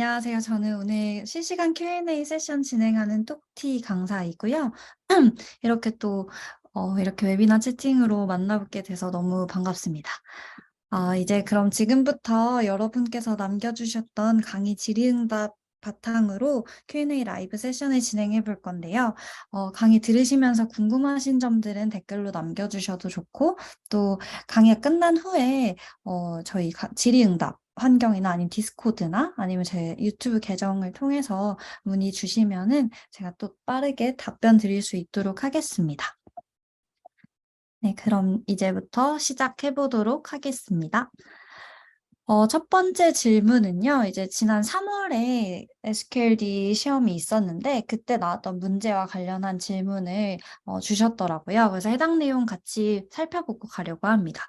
안녕하세요. 저는 오늘 실시간 Q&A 세션 진행하는 똑티 강사이고요. 이렇게 또 이렇게 웨비나 채팅으로 만나뵙게 돼서 너무 반갑습니다. 이제 그럼 지금부터 여러분께서 남겨주셨던 강의 질의응답 바탕으로 Q&A 라이브 세션을 진행해 볼 건데요. 강의 들으시면서 궁금하신 점들은 댓글로 남겨주셔도 좋고, 또 강의가 끝난 후에 저희 질의응답 환경이나 아니면 디스코드나 아니면 제 유튜브 계정을 통해서 문의 주시면은 제가 또 빠르게 답변 드릴 수 있도록 하겠습니다. 네, 그럼 이제부터 시작해 보도록 하겠습니다. 첫 번째 질문은요, 이제 지난 3월에 SQLD 시험이 있었는데, 그때 나왔던 문제와 관련한 질문을 주셨더라고요. 그래서 해당 내용 같이 살펴보고 가려고 합니다.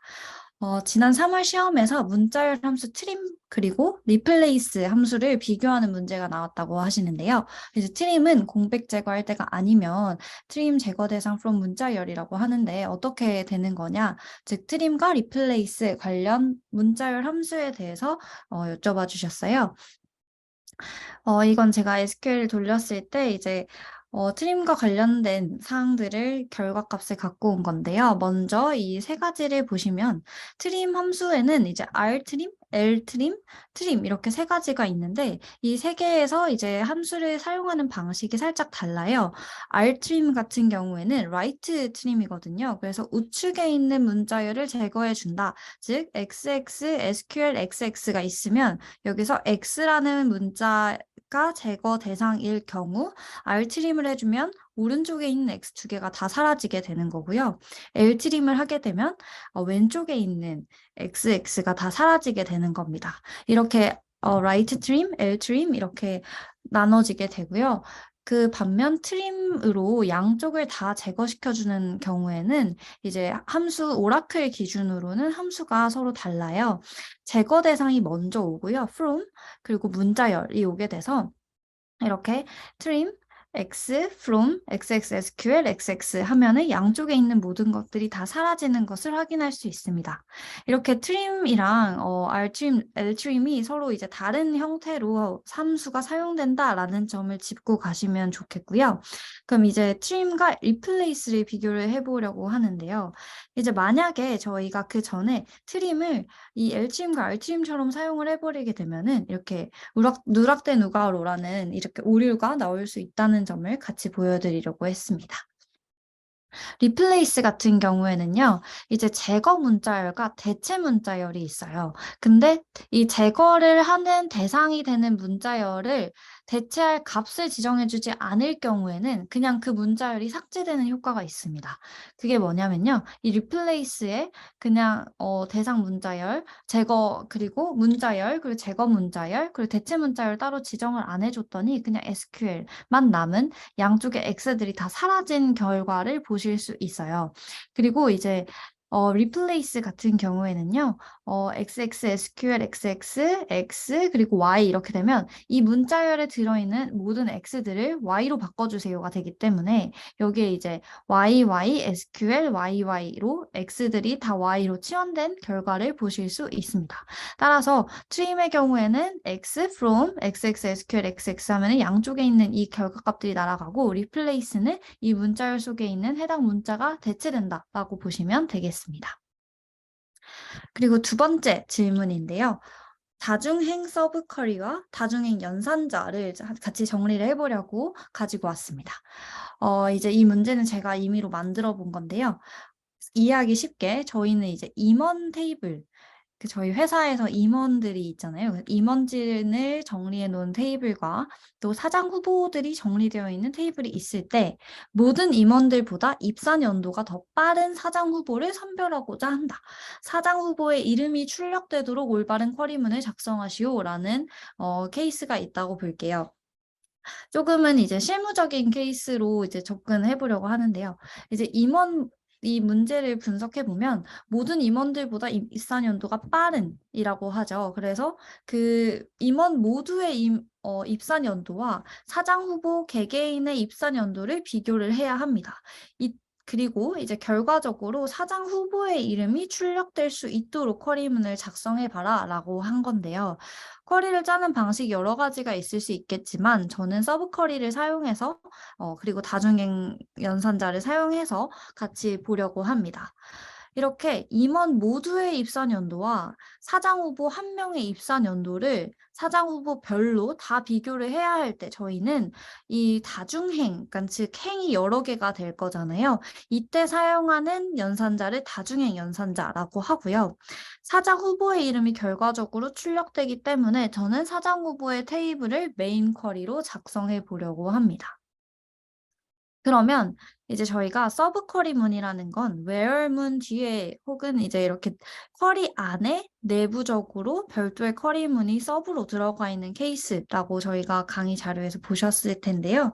지난 3월 시험에서 문자열 함수 트림 그리고 리플레이스 함수를 비교하는 문제가 나왔다고 하시는데요. 그래서 트림은 공백 제거할 때가 아니면 트림 제거 대상 from 문자열이라고 하는데 어떻게 되는 거냐? 즉 트림과 리플레이스 관련 문자열 함수에 대해서 여쭤봐 주셨어요. 이건 제가 SQL 돌렸을 때 이제 트림과 관련된 사항들을 결과값을 갖고 온 건데요. 먼저 이 세 가지를 보시면 트림 함수에는 이제 r트림, l트림, 트림 이렇게 세 가지가 있는데 이 세 개에서 이제 함수를 사용하는 방식이 살짝 달라요. r트림 같은 경우에는 write 트림이거든요. 그래서 우측에 있는 문자열을 제거해 준다. 즉 xx, sql, xx가 있으면 여기서 x라는 문자가 제거 대상일 경우 R트림을 해주면 오른쪽에 있는 X 두 개가 다 사라지게 되는 거고요. L트림을 하게 되면 왼쪽에 있는 XX가 다 사라지게 되는 겁니다. 이렇게 right 트림, L 트림 이렇게 나눠지게 되고요. 그 반면 트림으로 양쪽을 다 제거시켜주는 경우에는 이제 함수 오라클 기준으로는 함수가 서로 달라요. 제거 대상이 먼저 오고요. from 그리고 문자열이 오게 돼서 이렇게 trim x from xxsql xx 하면은 양쪽에 있는 모든 것들이 다 사라지는 것을 확인할 수 있습니다. 이렇게 trim이랑 rtrim, ltrim이 서로 이제 다른 형태로 함수가 사용된다라는 점을 짚고 가시면 좋겠고요. 그럼 이제 trim과 replace를 비교를 해보려고 하는데요. 이제 만약에 저희가 그 전에 trim을 이 ltrim과 rtrim처럼 사용을 해버리게 되면은 이렇게 누락된 우가로라는 이렇게 오류가 나올 수 있다는 점을 같이 보여드리려고 했습니다. 리플레이스 같은 경우에는요, 이제 제거 문자열과 대체 문자열이 있어요. 근데 이 제거를 하는 대상이 되는 문자열을 대체할 값을 지정해주지 않을 경우에는 그냥 그 문자열이 삭제되는 효과가 있습니다. 그게 뭐냐면요, 이 리플레이스에 그냥 대상 문자열, 제거 그리고 문자열, 그리고 제거 문자열, 그리고 대체 문자열 따로 지정을 안 해줬더니 그냥 SQL만 남은 양쪽의 X들이 다 사라진 결과를 보실 수 있어요. 그리고 이제 replace 같은 경우에는요. XX, SQL, XX, X 그리고 Y 이렇게 되면 이 문자열에 들어있는 모든 X들을 Y로 바꿔주세요가 되기 때문에 여기에 이제 YY, SQL, YY로 X들이 다 Y로 치환된 결과를 보실 수 있습니다. 따라서 트림의 경우에는 X from XX, SQL, XX 하면 양쪽에 있는 이 결과값들이 날아가고 replace는 이 문자열 속에 있는 해당 문자가 대체된다라고 보시면 되겠습니다. 그리고 두 번째 질문인데요. 다중행 서브 쿼리와 다중행 연산자를 같이 정리를 해보려고 가지고 왔습니다. 이제 이 문제는 제가 임의로 만들어 본 건데요. 이해하기 쉽게 저희는 이제 임원 테이블, 저희 회사에서 임원들이 있잖아요. 임원진을 정리해 놓은 테이블과 또 사장 후보들이 정리되어 있는 테이블이 있을 때 모든 임원들보다 입사 연도가 더 빠른 사장 후보를 선별하고자 한다. 사장 후보의 이름이 출력되도록 올바른 쿼리문을 작성하시오라는 케이스가 있다고 볼게요. 조금은 이제 실무적인 케이스로 이제 접근해 보려고 하는데요. 이제 이 문제를 분석해 보면 모든 임원들보다 입사 연도가 빠른이라고 하죠. 그래서 그 임원 모두의 입사 연도와 사장 후보 개개인의 입사 연도를 비교를 해야 합니다. 그리고 이제 결과적으로 사장 후보의 이름이 출력될 수 있도록 쿼리문을 작성해 봐라라고 한 건데요. 쿼리를 짜는 방식이 여러 가지가 있을 수 있겠지만 저는 서브 쿼리를 사용해서 그리고 다중행 연산자를 사용해서 같이 보려고 합니다. 이렇게 임원 모두의 입사 연도와 사장 후보 한 명의 입사 연도를 사장 후보별로 다 비교를 해야 할 때 저희는 이 다중행, 그러니까 즉 행이 여러 개가 될 거잖아요. 이때 사용하는 연산자를 다중행 연산자라고 하고요. 사장 후보의 이름이 결과적으로 출력되기 때문에 저는 사장 후보의 테이블을 메인 쿼리로 작성해 보려고 합니다. 그러면 이제 저희가 서브 쿼리문이라는 건 where문 뒤에 혹은 이제 이렇게 쿼리 안에 내부적으로 별도의 쿼리문이 서브로 들어가 있는 케이스라고 저희가 강의 자료에서 보셨을 텐데요.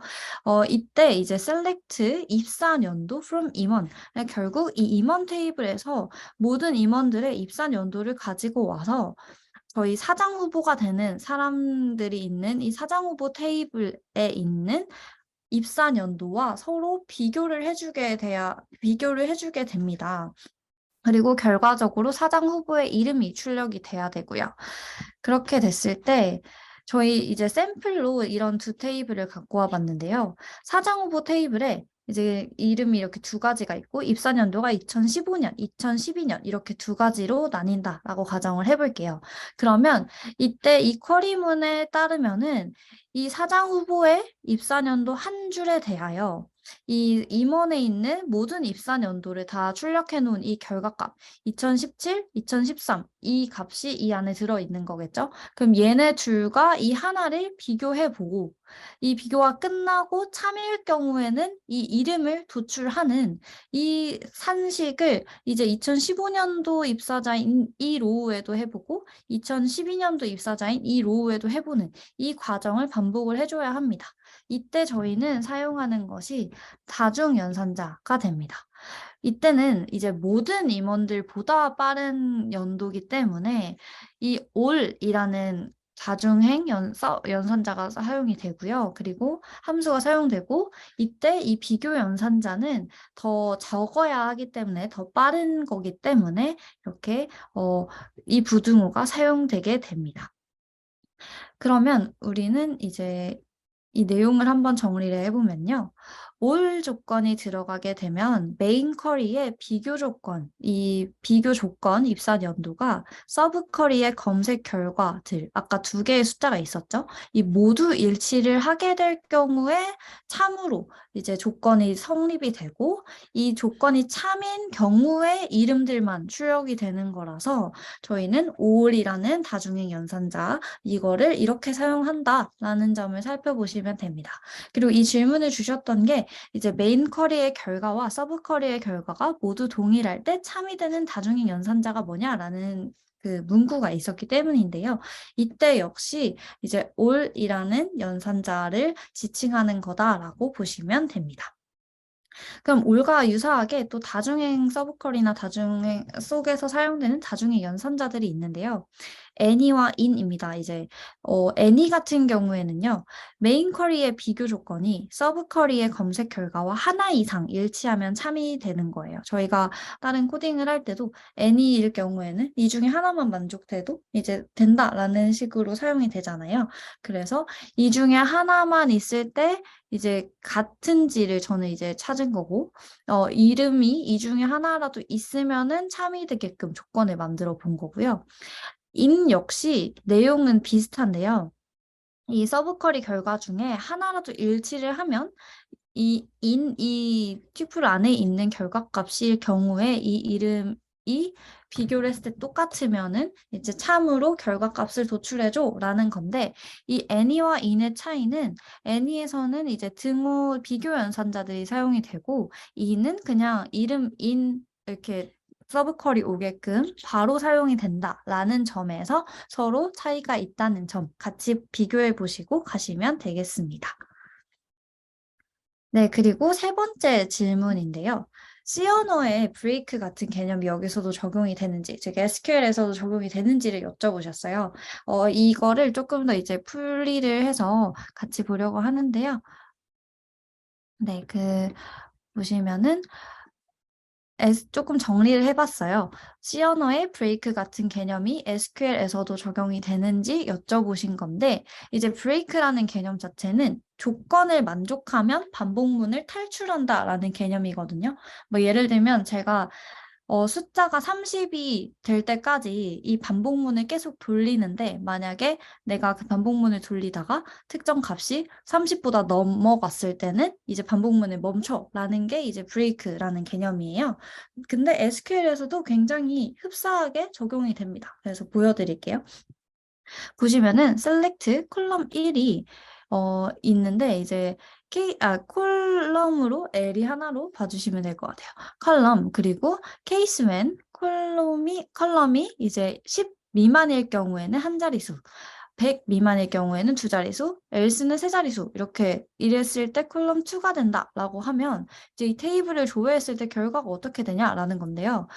이때 이제 select 입사 연도 from 임원, 결국 이 임원 테이블에서 모든 임원들의 입사 연도를 가지고 와서 저희 사장 후보가 되는 사람들이 있는 이 사장 후보 테이블에 있는 입사 연도와 서로 비교를 해주게 됩니다. 그리고 결과적으로 사장 후보의 이름이 출력이 돼야 되고요. 그렇게 됐을 때 저희 이제 샘플로 이런 두 테이블을 갖고 와 봤는데요. 사장 후보 테이블에 이제 이름이 이렇게 두 가지가 있고 입사 연도가 2015년, 2012년 이렇게 두 가지로 나뉜다라고 가정을 해볼게요. 그러면 이때 이 쿼리문에 따르면은 이 사장 후보의 입사 연도 한 줄에 대하여 이 임원에 있는 모든 입사 연도를 다 출력해 놓은 이 결과값 2017, 2013 이 값이 이 안에 들어있는 거겠죠? 그럼 얘네 줄과 이 하나를 비교해 보고 이 비교가 끝나고 참일 경우에는 이 이름을 도출하는 이 산식을 이제 2015년도 입사자인 이 로우에도 해보고 2012년도 입사자인 이 로우에도 해보는 이 과정을 반복을 해줘야 합니다. 이때 저희는 사용하는 것이 다중연산자가 됩니다. 이때는 이제 모든 임원들보다 빠른 연도기 때문에 이 all이라는 다중행 연산자가 사용이 되고요. 그리고 함수가 사용되고 이때 이 비교 연산자는 더 적어야 하기 때문에 더 빠른 거기 때문에 이렇게 이 부등호가 사용되게 됩니다. 그러면 우리는 이제 이 내용을 한번 정리를 해보면요. all 조건이 들어가게 되면 메인 쿼리의 비교 조건, 이 비교 조건 입사 연도가 서브 쿼리의 검색 결과들, 아까 두 개의 숫자가 있었죠? 이 모두 일치를 하게 될 경우에 참으로 이제 조건이 성립이 되고 이 조건이 참인 경우에 이름들만 출력이 되는 거라서 저희는 all이라는 다중행 연산자 이거를 이렇게 사용한다라는 점을 살펴보시면 됩니다. 그리고 이 질문을 주셨던 게 이제 메인 쿼리의 결과와 서브 쿼리의 결과가 모두 동일할 때 참이되는 다중행 연산자가 뭐냐라는 그 문구가 있었기 때문인데요. 이때 역시 이제 all이라는 연산자를 지칭하는 거다라고 보시면 됩니다. 그럼 올과 유사하게 또 다중행 서브컬이나 다중행 속에서 사용되는 다중행 연산자들이 있는데요. any와 in입니다. 이제 any 같은 경우에는요. 메인 쿼리의 비교 조건이 서브 쿼리의 검색 결과와 하나 이상 일치하면 참이 되는 거예요. 저희가 다른 코딩을 할 때도 any일 경우에는 이 중에 하나만 만족돼도 이제 된다라는 식으로 사용이 되잖아요. 그래서 이 중에 하나만 있을 때 이제 같은지를 저는 이제 찾은 거고 이름이 이 중에 하나라도 있으면은 참이 되게끔 조건을 만들어 본 거고요. 인 역시 내용은 비슷한데요. 이 서브쿼리 결과 중에 하나라도 일치를 하면 이 튜플 안에 있는 결과값일 경우에 이 이름이 비교를 했을 때 똑같으면은 이제 참으로 결과값을 도출해줘 라는 건데 이 any와 in의 차이는 any에서는 이제 등호 비교 연산자들이 사용이 되고 in은 그냥 이름 in 이렇게 서브쿼리 오게끔 바로 사용이 된다라는 점에서 서로 차이가 있다는 점 같이 비교해 보시고 가시면 되겠습니다. 네, 그리고 세 번째 질문인데요. C 언어의 브레이크 같은 개념이 여기서도 적용이 되는지, 즉 SQL에서도 적용이 되는지를 여쭤보셨어요. 이거를 조금 더 이제 풀이를 해서 같이 보려고 하는데요. 네, 보시면은 조금 정리를 해봤어요. C 언어의 브레이크 같은 개념이 SQL에서도 적용이 되는지 여쭤보신 건데, 이제 브레이크라는 개념 자체는 조건을 만족하면 반복문을 탈출한다라는 개념이거든요. 뭐 예를 들면 제가 숫자가 30이 될 때까지 이 반복문을 계속 돌리는데, 만약에 내가 그 반복문을 돌리다가 특정 값이 30보다 넘어갔을 때는 이제 반복문을 멈춰라는 게 이제 브레이크라는 개념이에요. 근데 SQL에서도 굉장히 흡사하게 적용이 됩니다. 그래서 보여드릴게요. 보시면은 select column 1이 있는데 이제 콜럼으로 L이 하나로 봐주시면 될 것 같아요. 컬럼 그리고 case when 컬럼이 이제 10 미만일 경우에는 한 자릿수, 100 미만일 경우에는 두 자릿수, else는 세 자릿수 이렇게 이랬을 때 콜럼 2가 된다라고 하면 이제 이 테이블을 조회했을 때 결과가 어떻게 되냐라는 건데요.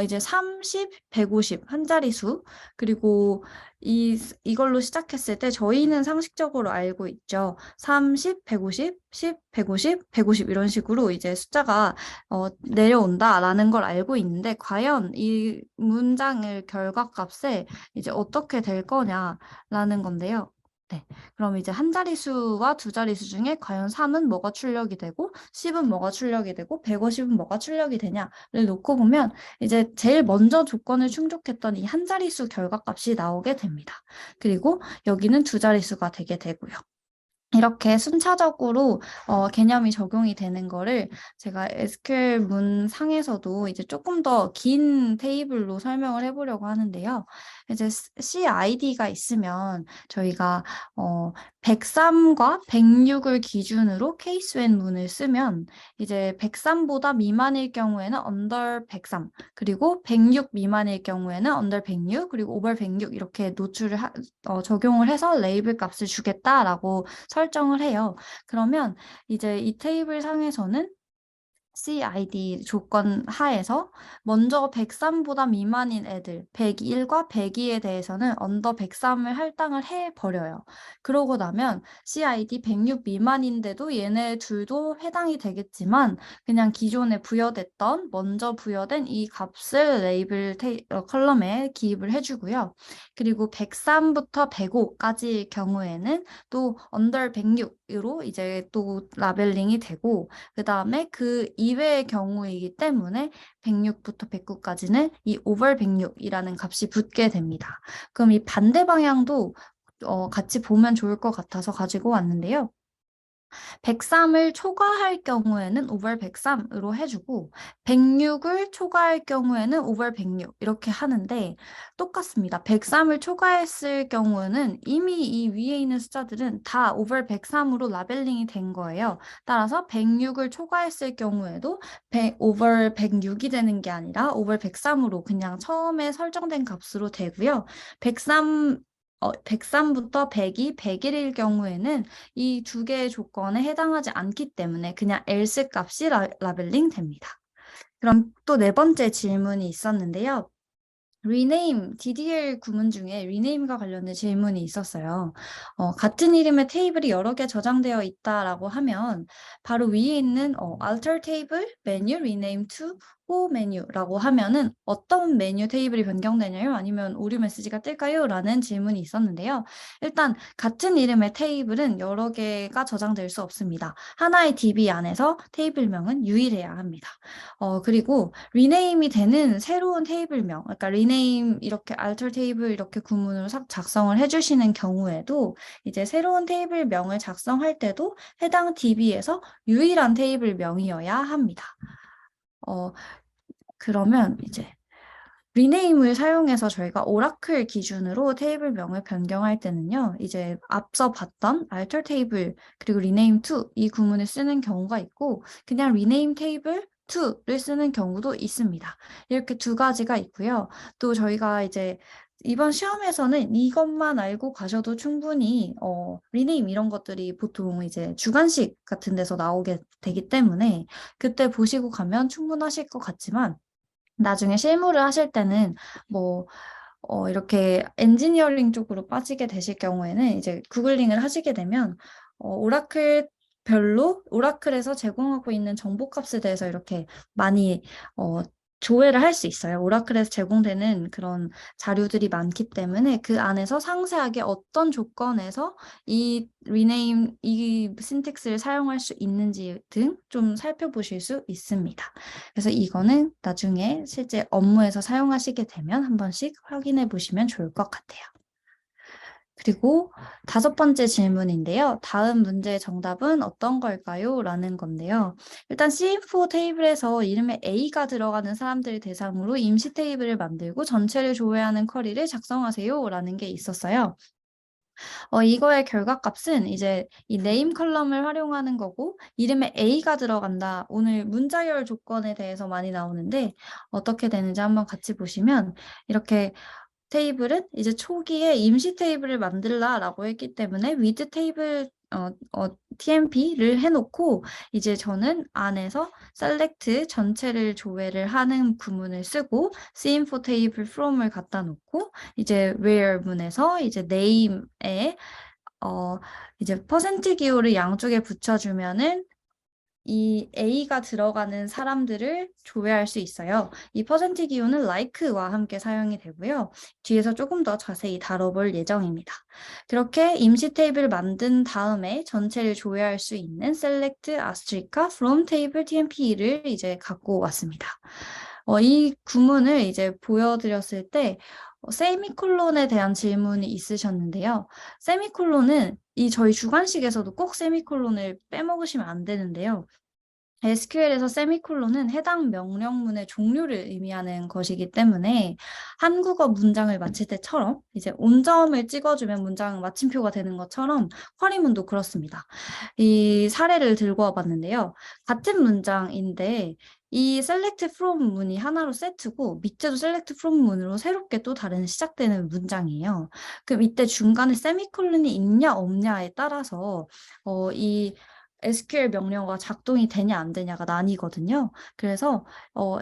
이제 30, 150 한 자릿수 그리고 이걸로 시작했을 때 저희는 상식적으로 알고 있죠. 30, 150, 10, 150, 150 이런 식으로 이제 숫자가 내려온다라는 걸 알고 있는데 과연 이 문장의 결과값에 이제 어떻게 될 거냐라는 건데요. 네. 그럼 이제 한 자릿수와 두 자릿수 중에 과연 3은 뭐가 출력이 되고 10은 뭐가 출력이 되고 150은 뭐가 출력이 되냐를 놓고 보면 이제 제일 먼저 조건을 충족했던 이 한 자릿수 결과값이 나오게 됩니다. 그리고 여기는 두 자릿수가 되게 되고요. 이렇게 순차적으로 개념이 적용이 되는 거를 제가 SQL 문상에서도 이제 조금 더 긴 테이블로 설명을 해보려고 하는데요. 이제 CID가 있으면 저희가 103과 106을 기준으로 케이스 웬 문을 쓰면 이제 103보다 미만일 경우에는 under 103 그리고 106 미만일 경우에는 under 106 그리고 over 106 이렇게 적용을 해서 레이블 값을 주겠다라고 설정을 해요. 그러면 이제 이 테이블 상에서는 CID 조건 하에서 먼저 103보다 미만인 애들 101과 102에 대해서는 언더 103을 할당을 해버려요. 그러고 나면 CID 106 미만인데도 얘네 둘도 해당이 되겠지만 그냥 기존에 부여됐던 먼저 부여된 이 값을 레이블 컬럼에 기입을 해주고요. 그리고 103부터 105까지의 경우에는 또 언더 106으로 이제 또 라벨링이 되고 그 다음에 그 이외의 경우이기 때문에 106부터 109까지는 이 over 106이라는 값이 붙게 됩니다. 그럼 이 반대 방향도 같이 보면 좋을 것 같아서 가지고 왔는데요. 103을 초과할 경우에는 over 103으로 해주고 106을 초과할 경우에는 over 106 이렇게 하는데 똑같습니다. 103을 초과했을 경우는 이미 이 위에 있는 숫자들은 다 over 103으로 라벨링이 된 거예요. 따라서 106을 초과했을 경우에도 over 106이 되는 게 아니라 over 103으로 그냥 처음에 설정된 값으로 되고요. 103부터 102, 101일 경우에는 이 두 개의 조건에 해당하지 않기 때문에 그냥 else 값이 라벨링 됩니다. 그럼 또 네 번째 질문이 있었는데요. rename, DDL 구문 중에 rename과 관련된 질문이 있었어요. 같은 이름의 테이블이 여러 개 저장되어 있다라고 하면 바로 위에 있는 alter table, menu, rename to 호 메뉴라고 하면은 어떤 메뉴 테이블이 변경되냐요? 아니면 오류 메시지가 뜰까요? 라는 질문이 있었는데요. 일단 같은 이름의 테이블은 여러 개가 저장될 수 없습니다. 하나의 DB 안에서 테이블명은 유일해야 합니다. 그리고 리네임이 되는 새로운 테이블명, 그러니까 리네임 이렇게 alter 테이블 이렇게 구문으로 작성을 해주시는 경우에도 이제 새로운 테이블명을 작성할 때도 해당 DB에서 유일한 테이블명이어야 합니다. 그러면 이제 리네임을 사용해서 저희가 오라클 기준으로 테이블명을 변경할 때는요, 이제 앞서 봤던 alter 테이블 그리고 rename to 이 구문을 쓰는 경우가 있고 그냥 rename 테이블 to를 쓰는 경우도 있습니다. 이렇게 두 가지가 있고요. 또 저희가 이제 이번 시험에서는 이것만 알고 가셔도 충분히 리네임 이런 것들이 보통 이제 주관식 같은 데서 나오게 되기 때문에 그때 보시고 가면 충분하실 것 같지만 나중에 실무를 하실 때는 뭐 이렇게 엔지니어링 쪽으로 빠지게 되실 경우에는 이제 구글링을 하시게 되면 오라클 별로 오라클에서 제공하고 있는 정보값에 대해서 이렇게 많이 어, 조회를 할 수 있어요. 오라클에서 제공되는 그런 자료들이 많기 때문에 그 안에서 상세하게 어떤 조건에서 이 신텍스를 사용할 수 있는지 등 좀 살펴보실 수 있습니다. 그래서 이거는 나중에 실제 업무에서 사용하시게 되면 한 번씩 확인해 보시면 좋을 것 같아요. 그리고 다섯 번째 질문인데요. 다음 문제의 정답은 어떤 걸까요? 라는 건데요. 일단 C4 테이블에서 이름에 A가 들어가는 사람들 대상으로 임시 테이블을 만들고 전체를 조회하는 쿼리를 작성하세요. 라는 게 있었어요. 이거의 결과값은 이제 이 네임 컬럼을 활용하는 거고, 이름에 A가 들어간다. 오늘 문자열 조건에 대해서 많이 나오는데, 어떻게 되는지 한번 같이 보시면, 이렇게 테이블은 이제 초기에 임시 테이블을 만들라라고 했기 때문에 with 테이블 TMP를 해놓고 이제 저는 안에서 select 전체를 조회를 하는 구문을 쓰고 c-info 테이블 from을 갖다 놓고 이제 where 문에서 이제 name에 이제 퍼센트 기호를 양쪽에 붙여주면은 이 A가 들어가는 사람들을 조회할 수 있어요. 이 퍼센트 기호는 like와 함께 사용이 되고요. 뒤에서 조금 더 자세히 다뤄볼 예정입니다. 그렇게 임시 테이블 만든 다음에 전체를 조회할 수 있는 select asteris크와 from table tmp를 이제 갖고 왔습니다. 이 구문을 이제 보여드렸을 때 세미콜론에 대한 질문이 있으셨는데요. 세미콜론은 저희 주관식에서도 꼭 세미콜론을 빼먹으시면 안 되는데요. SQL에서 세미콜론은 해당 명령문의 종류를 의미하는 것이기 때문에 한국어 문장을 마칠 때처럼 이제 온점을 찍어주면 문장 마침표가 되는 것처럼 쿼리문도 그렇습니다. 이 사례를 들고 와봤는데요. 같은 문장인데 이 select from 문이 하나로 세트고 밑에도 select from 문으로 새롭게 또 다른 시작되는 문장이에요. 그럼 이때 중간에 세미콜론이 있냐 없냐에 따라서 이 SQL 명령어가 작동이 되냐 안 되냐가 나뉘거든요. 그래서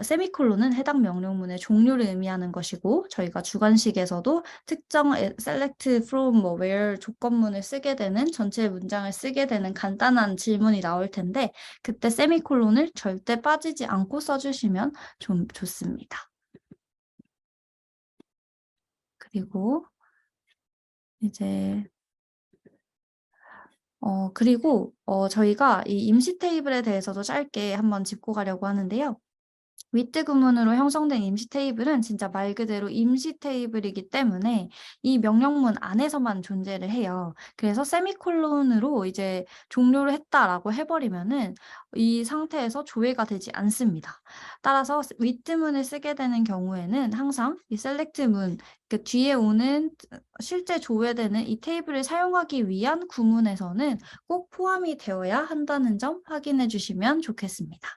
세미콜론은 해당 명령문의 종류를 의미하는 것이고 저희가 주관식에서도 특정 select from 뭐 where 조건문을 쓰게 되는 전체 문장을 쓰게 되는 간단한 질문이 나올 텐데 그때 세미콜론을 절대 빠지지 않고 써주시면 좀 좋습니다. 그리고 이제 그리고 저희가 이 임시 테이블에 대해서도 짧게 한번 짚고 가려고 하는데요. with 구문으로 형성된 임시 테이블은 진짜 말 그대로 임시 테이블이기 때문에 이 명령문 안에서만 존재를 해요. 그래서 세미콜론으로 이제 종료를 했다라고 해버리면은 이 상태에서 조회가 되지 않습니다. 따라서 with 문을 쓰게 되는 경우에는 항상 이 select 문, 그 뒤에 오는 실제 조회되는 이 테이블을 사용하기 위한 구문에서는 꼭 포함이 되어야 한다는 점 확인해 주시면 좋겠습니다.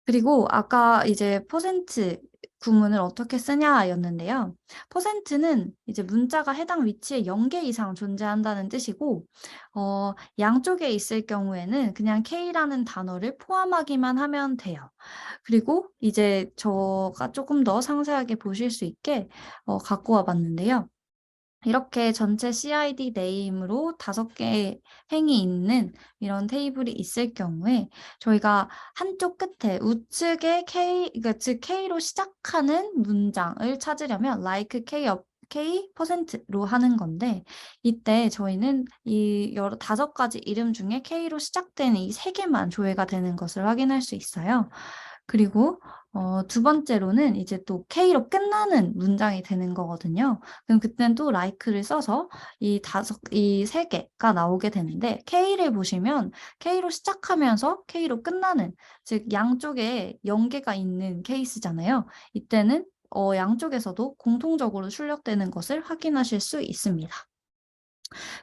그리고 아까 이제 퍼센트 구문을 어떻게 쓰냐였는데요. 퍼센트는 이제 문자가 해당 위치에 0개 이상 존재한다는 뜻이고 양쪽에 있을 경우에는 그냥 K라는 단어를 포함하기만 하면 돼요. 그리고 이제 저가 조금 더 상세하게 보실 수 있게 갖고 와 봤는데요. 이렇게 전체 CID 네임으로 5개의 행이 있는 이런 테이블이 있을 경우에 저희가 한쪽 끝에 우측에 K, 그러니까 즉 K로 시작하는 문장을 찾으려면 like K %로 하는 건데 이때 저희는 이 5가지 이름 중에 K로 시작되는 이 3개만 조회가 되는 것을 확인할 수 있어요. 그리고 두 번째로는 이제 또 K로 끝나는 문장이 되는 거거든요. 그럼 그때는 또 like를 써서 이 3개가 나오게 되는데 K를 보시면 K로 시작하면서 K로 끝나는 즉 양쪽에 0개가 있는 케이스잖아요. 이때는 양쪽에서도 공통적으로 출력되는 것을 확인하실 수 있습니다.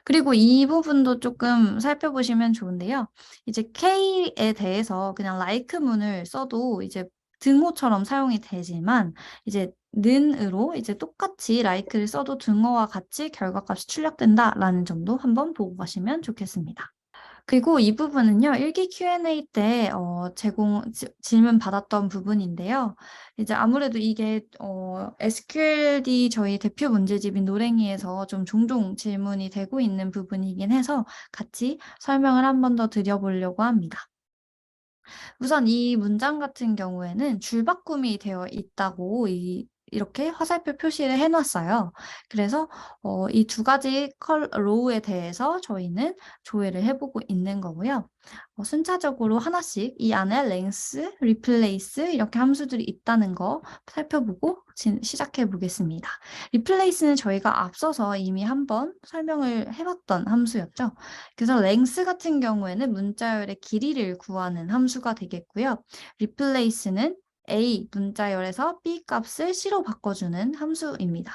그리고 이 부분도 조금 살펴보시면 좋은데요. 이제 K에 대해서 그냥 like 문을 써도 이제 등호처럼 사용이 되지만 이제 는으로 이제 똑같이 like를 써도 등호와 같이 결과값이 출력된다라는 점도 한번 보고 가시면 좋겠습니다. 그리고 이 부분은요, 일기 Q&A 때 질문 받았던 부분인데요. 이제 아무래도 이게 SQLD 저희 대표 문제집인 노랭이에서 좀 종종 질문이 되고 있는 부분이긴 해서 같이 설명을 한 번 더 드려보려고 합니다. 우선 이 문장 같은 경우에는 줄바꿈이 되어 있다고 이렇게 화살표 표시를 해놨어요. 그래서 이 두 가지 로우에 대해서 저희는 조회를 해보고 있는 거고요. 순차적으로 하나씩 이 안에 length, replace 이렇게 함수들이 있다는 거 살펴보고 시작해 보겠습니다. replace는 저희가 앞서서 이미 한번 설명을 해봤던 함수였죠. 그래서 length 같은 경우에는 문자열의 길이를 구하는 함수가 되겠고요. replace는 A 문자열에서 B 값을 C로 바꿔주는 함수입니다.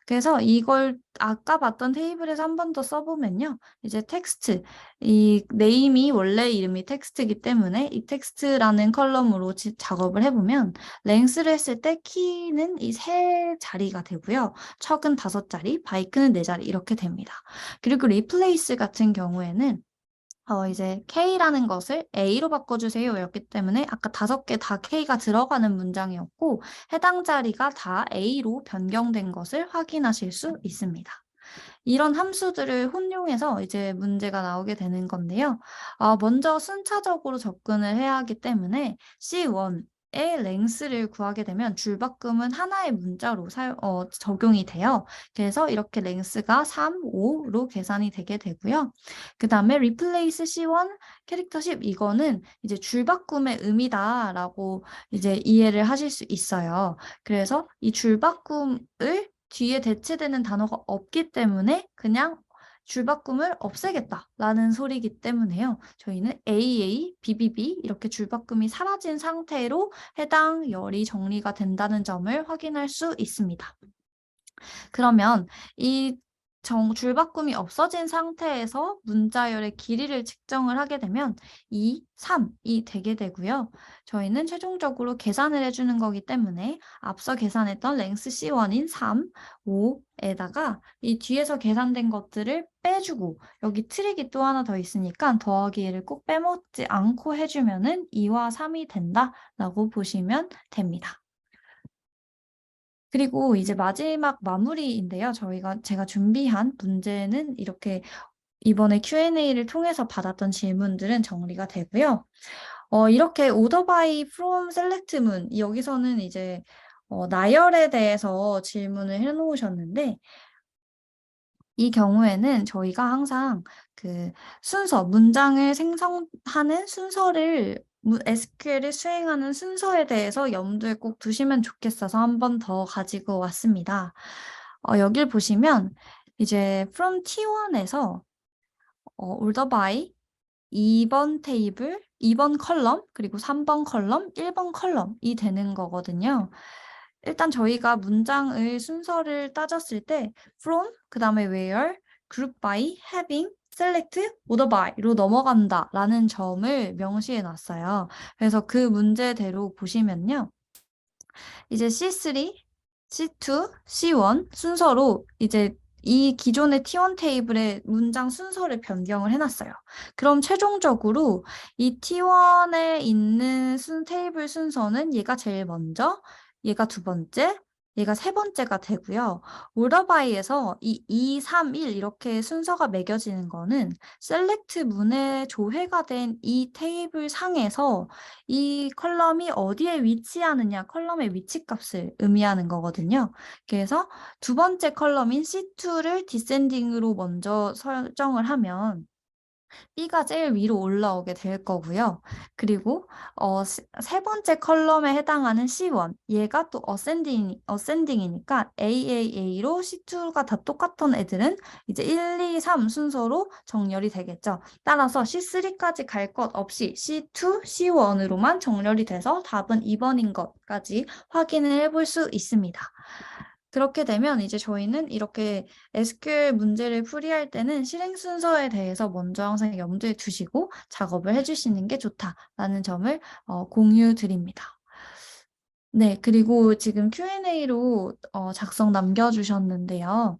그래서 이걸 아까 봤던 테이블에서 한 번 더 써보면요. 이제 텍스트, 이 네임이 원래 이름이 텍스트이기 때문에 이 텍스트라는 컬럼으로 작업을 해보면 랭스를 했을 때 키는 이 3자리가 되고요. 척은 5자리, 바이크는 4자리 이렇게 됩니다. 그리고 리플레이스 같은 경우에는 이제 K라는 것을 A로 바꿔주세요 였기 때문에 아까 5개 다 K가 들어가는 문장이었고 해당 자리가 다 A로 변경된 것을 확인하실 수 있습니다. 이런 함수들을 혼용해서 이제 문제가 나오게 되는 건데요. 먼저 순차적으로 접근을 해야 하기 때문에 C1의 length를 구하게 되면 줄바꿈은 하나의 문자로 적용이 돼요. 그래서 이렇게 length가 3, 5로 계산이 되게 되고요. 그 다음에 replace C1 캐릭터 10 이거는 이제 줄바꿈의 의미다라고 이제 이해를 하실 수 있어요. 그래서 이 줄바꿈을 뒤에 대체되는 단어가 없기 때문에 그냥 줄바꿈을 없애겠다라는 소리이기 때문에요. 저희는 AA, BBB 이렇게 줄바꿈이 사라진 상태로 해당 열이 정리가 된다는 점을 확인할 수 있습니다. 그러면 이 줄바꿈이 없어진 상태에서 문자열의 길이를 측정을 하게 되면 2, 3이 되게 되고요. 저희는 최종적으로 계산을 해주는 거기 때문에 앞서 계산했던 length C1인 3, 5에다가 이 뒤에서 계산된 것들을 빼주고 여기 트릭이 또 하나 더 있으니까 더하기를 꼭 빼먹지 않고 해주면은 2와 3이 된다라고 보시면 됩니다. 그리고 이제 마지막 마무리인데요. 제가 준비한 문제는 이렇게 이번에 Q&A를 통해서 받았던 질문들은 정리가 되고요. 이렇게 order by from select 문, 여기서는 이제 나열에 대해서 질문을 해놓으셨는데, 이 경우에는 저희가 항상 그 문장을 생성하는 순서를 SQL을 수행하는 순서에 대해서 염두에 꼭 두시면 좋겠어서 한 번 더 가지고 왔습니다. 여길 보시면 이제 from T1에서 order by 2번 테이블, 2번 컬럼, 그리고 3번 컬럼, 1번 컬럼이 되는 거거든요. 일단 저희가 문장의 순서를 따졌을 때 from, 그 다음에 where, group by, having, select, order by로 넘어간다라는 점을 명시해 놨어요. 그래서 그 문제대로 보시면요. 이제 C3, C2, C1 순서로 이제 이 기존의 T1 테이블의 문장 순서를 변경을 해놨어요. 그럼 최종적으로 이 T1에 있는 테이블 순서는 얘가 제일 먼저, 얘가 두 번째, 얘가 세 번째가 되고요. orderby에서 이 2, 3, 1 이렇게 순서가 매겨지는 거는 select 문에 조회가 된 이 테이블 상에서 이 컬럼이 어디에 위치하느냐, 컬럼의 위치값을 의미하는 거거든요. 그래서 두 번째 컬럼인 C2를 디센딩으로 먼저 설정을 하면 B가 제일 위로 올라오게 될 거고요. 그리고 세 번째 컬럼에 해당하는 C1, 얘가 또 어센딩이니까 AAA로 C2가 다 똑같은 애들은 이제 1, 2, 3 순서로 정렬이 되겠죠. 따라서 C3까지 갈 것 없이 C2, C1으로만 정렬이 돼서 답은 2번인 것까지 확인을 해볼 수 있습니다. 그렇게 되면 이제 저희는 이렇게 SQL 문제를 풀이할 때는 실행 순서에 대해서 먼저 항상 염두에 두시고 작업을 해주시는 게 좋다라는 점을 공유 드립니다. 네, 그리고 지금 Q&A로 작성 남겨주셨는데요.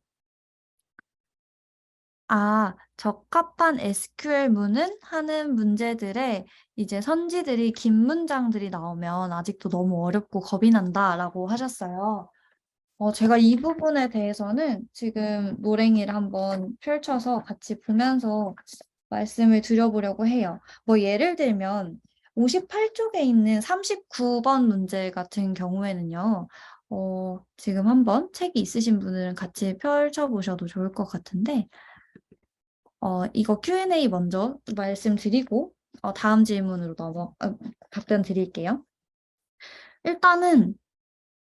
적합한 SQL문은 하는 문제들의 이제 선지들이 긴 문장들이 나오면 아직도 너무 어렵고 겁이 난다라고 하셨어요. 제가 이 부분에 대해서는 지금 노랭이를 한번 펼쳐서 같이 보면서 말씀을 드려보려고 해요. 뭐 예를 들면 58쪽에 있는 39번 문제 같은 경우에는요. 지금 한번 책이 있으신 분들은 같이 펼쳐보셔도 좋을 것 같은데 이거 Q&A 먼저 말씀드리고 다음 질문으로 답변 드릴게요. 일단은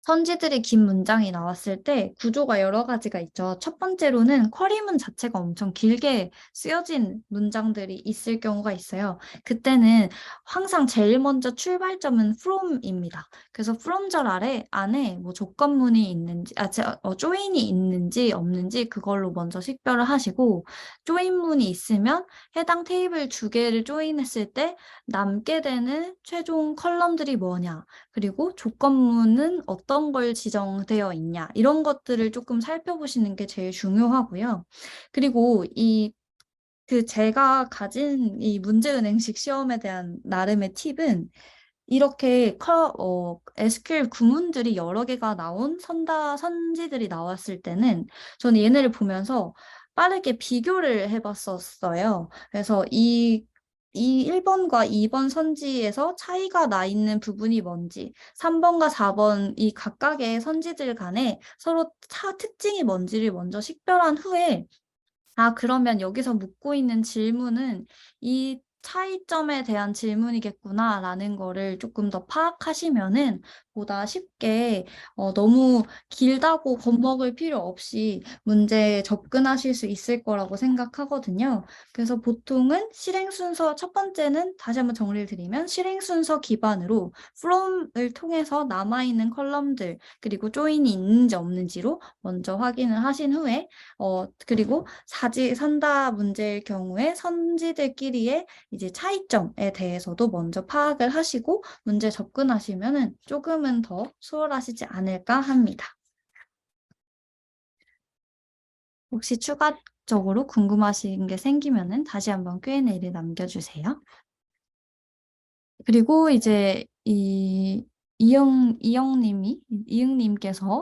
선지들이 긴 문장이 나왔을 때 구조가 여러 가지가 있죠. 첫 번째로는 쿼리문 자체가 엄청 길게 쓰여진 문장들이 있을 경우가 있어요. 그때는 항상 제일 먼저 출발점은 from입니다. 그래서 from 절 안에 뭐 조건문이 있는지, join이 있는지 없는지 그걸로 먼저 식별을 하시고, join문이 있으면 해당 테이블 두 개를 조인했을 때 남게 되는 최종 컬럼들이 뭐냐, 그리고 조건문은 어떤 걸 지정되어 있냐, 이런 것들을 조금 살펴보시는 게 제일 중요하고요. 그리고 제가 가진 이 문제은행식 시험에 대한 나름의 팁은 이렇게 SQL 구문들이 여러 개가 나온 선지들이 나왔을 때는 저는 얘네를 보면서 빠르게 비교를 해봤었어요. 그래서 이 1번과 2번 선지에서 차이가 나 있는 부분이 뭔지, 3번과 4번 이 각각의 선지들 간에 서로 특징이 뭔지를 먼저 식별한 후에 그러면 여기서 묻고 있는 질문은 이 차이점에 대한 질문이겠구나라는 거를 조금 더 파악하시면은 보다 쉽게 너무 길다고 겁먹을 필요 없이 문제에 접근하실 수 있을 거라고 생각하거든요. 그래서 보통은 실행 순서, 첫 번째는 다시 한번 정리를 드리면 실행 순서 기반으로 from을 통해서 남아있는 컬럼들, 그리고 join이 있는지 없는지로 먼저 확인을 하신 후에 그리고 산다 문제일 경우에 선지들끼리의 이제 차이점에 대해서도 먼저 파악을 하시고 문제 접근하시면은 조금은 더 수월하시지 않을까 합니다. 혹시 추가적으로 궁금하신 게 생기면은 다시 한번 Q&A를 남겨주세요. 그리고 이제 이영님께서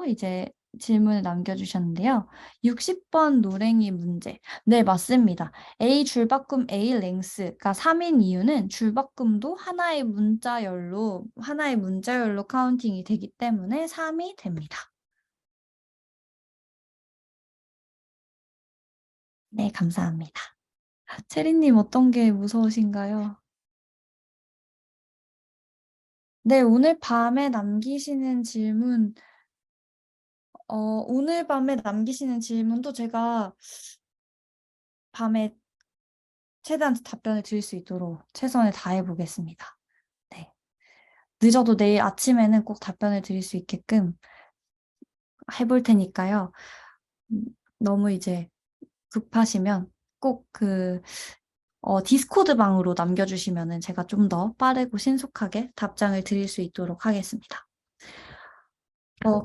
이제 질문을 남겨주셨는데요. 60번 노랭이 문제. 네, 맞습니다. A 줄바꿈 A 랭스가 3인 이유는 줄바꿈도 하나의 문자열로 카운팅이 되기 때문에 3이 됩니다. 네, 감사합니다. 체리님 어떤 게 무서우신가요? 네, 오늘 밤에 남기시는 질문도 제가 밤에 최대한 답변을 드릴 수 있도록 최선을 다해 보겠습니다. 네. 늦어도 내일 아침에는 꼭 답변을 드릴 수 있게끔 해볼 테니까요. 음, 너무 이제 급하시면 꼭 디스코드 방으로 남겨주시면은 제가 좀 더 빠르고 신속하게 답장을 드릴 수 있도록 하겠습니다.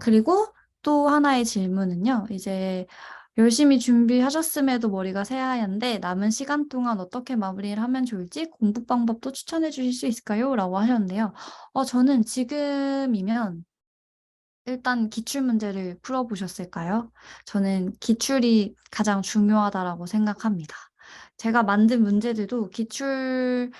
그리고 또 하나의 질문은요. 이제 열심히 준비하셨음에도 머리가 새하얀데 남은 시간 동안 어떻게 마무리를 하면 좋을지 공부 방법도 추천해 주실 수 있을까요? 라고 하셨는데요. 저는 지금이면 일단 기출 문제를 풀어보셨을까요? 저는 기출이 가장 중요하다라고 생각합니다. 제가 만든 문제들도 기출에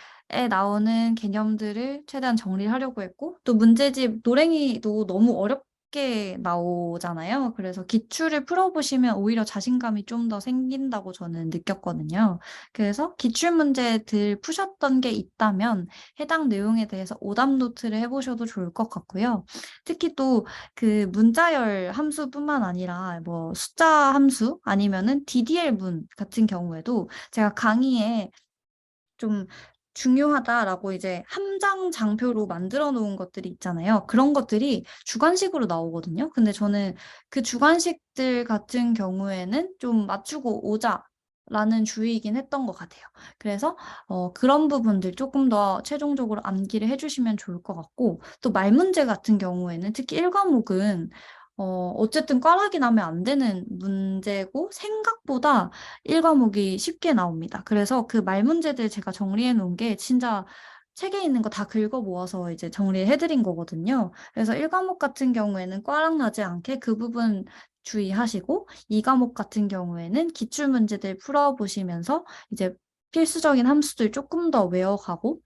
나오는 개념들을 최대한 정리를 하려고 했고, 또 문제집 노랭이도 너무 어렵게 나오잖아요. 그래서 기출을 풀어보시면 오히려 자신감이 좀 더 생긴다고 저는 느꼈거든요. 그래서 기출 문제들 푸셨던 게 있다면 해당 내용에 대해서 오답 노트를 해보셔도 좋을 것 같고요. 특히 또 그 문자열 함수뿐만 아니라 뭐 숫자 함수 아니면은 DDL 문 같은 경우에도 제가 강의에 좀 중요하다라고 이제 함장 장표로 만들어 놓은 것들이 있잖아요. 그런 것들이 주관식으로 나오거든요. 근데 저는 그 주관식들 같은 경우에는 좀 맞추고 오자라는 주의이긴 했던 것 같아요. 그래서 그런 부분들 조금 더 최종적으로 암기를 해주시면 좋을 것 같고, 또 말 문제 같은 경우에는 특히 1과목은 어쨌든 꽈락이 나면 안 되는 문제고 생각보다 1과목이 쉽게 나옵니다. 그래서 그 말 문제들 제가 정리해 놓은 게 진짜 책에 있는 거 다 긁어 모아서 이제 정리해 드린 거거든요. 그래서 1과목 같은 경우에는 꽈락 나지 않게 그 부분 주의하시고 2과목 같은 경우에는 기출 문제들 풀어보시면서 이제 필수적인 함수들 조금 더 외워가고